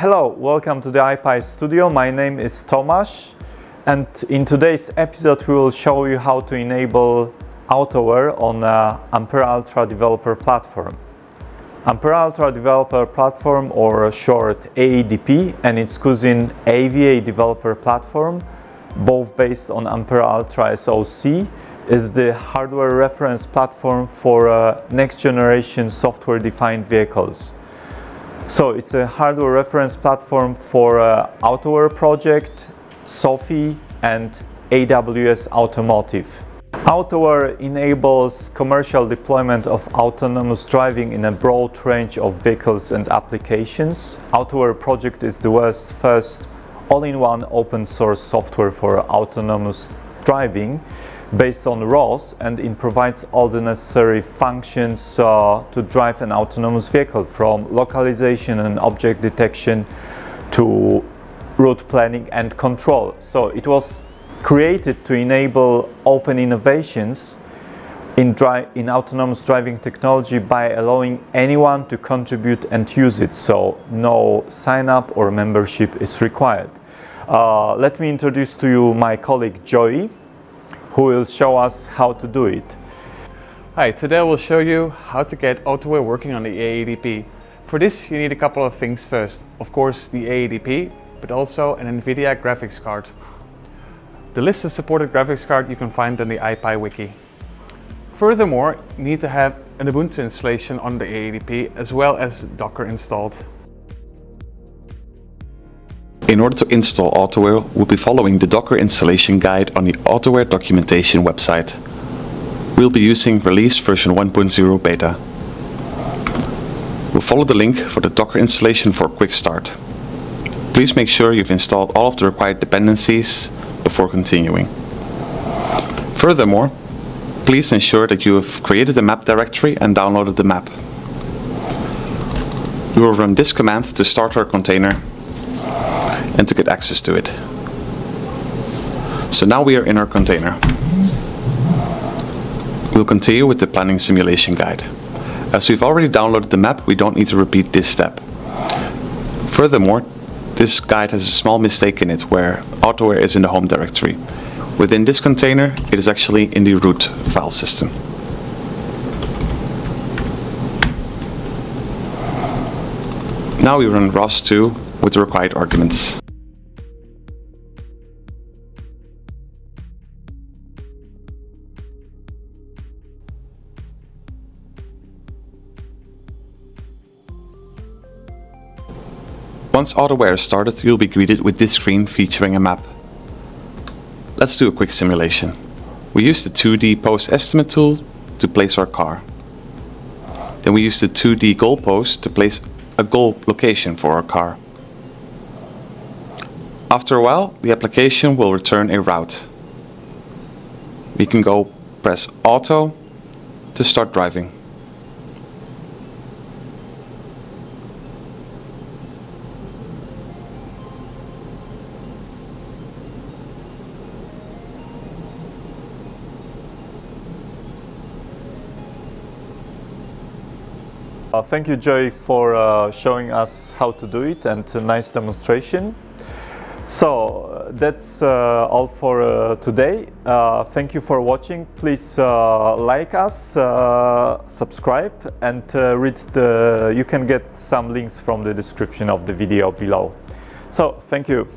Hello, welcome to the iPi Studio. My name is Tomasz, and in today's episode we will show you how to enable Autoware on Ampere Altra Developer Platform. Ampere Altra Developer Platform, or short AADP, and its cousin AVA Developer Platform, both based on Ampere Altra SoC, is the hardware reference platform for next generation software-defined vehicles. So it's a hardware reference platform for Autoware Project, SOAFEE and AWS Automotive. Autoware enables commercial deployment of autonomous driving in a broad range of vehicles and applications. Autoware Project is the world's first all-in-one open source software for autonomous driving based on ROS, and it provides all the necessary functions to drive an autonomous vehicle, from localization and object detection to route planning and control. So it was created to enable open innovations in autonomous driving technology by allowing anyone to contribute and use it, so no sign up or membership is required. Let me introduce to you my colleague Joey, who will show us how to do it. Hi, today I will show you how to get Autoware working on the AADP. For this you need a couple of things first. Of course the AADP, but also an NVIDIA graphics card. The list of supported graphics cards you can find on the iPi wiki. Furthermore, you need to have an Ubuntu installation on the AADP as well as Docker installed. In order to install Autoware, we'll be following the Docker installation guide on the Autoware documentation website. We'll be using release version 1.0 beta. We'll follow the link for the Docker installation for a quick start. Please make sure you've installed all of the required dependencies before continuing. Furthermore, please ensure that you have created the map directory and downloaded the map. We will run this command to start our container and to get access to it. So now we are in our container. We'll continue with the planning simulation guide. As we've already downloaded the map, we don't need to repeat this step. Furthermore, this guide has a small mistake in it where Autoware is in the home directory. Within this container, it is actually in the root file system. Now we run ROS2 with the required arguments. Once Autoware is started, you'll be greeted with this screen featuring a map. Let's do a quick simulation. We use the 2D post estimate tool to place our car. Then we use the 2D goalpost to place a goal location for our car. After a while, the application will return a route. We can go press Auto to start driving. Thank you, Joey, for showing us how to do it, and a nice demonstration. So that's all for today. Thank you for watching. Please like us, subscribe, and you can get some links from the description of the video below. So thank you.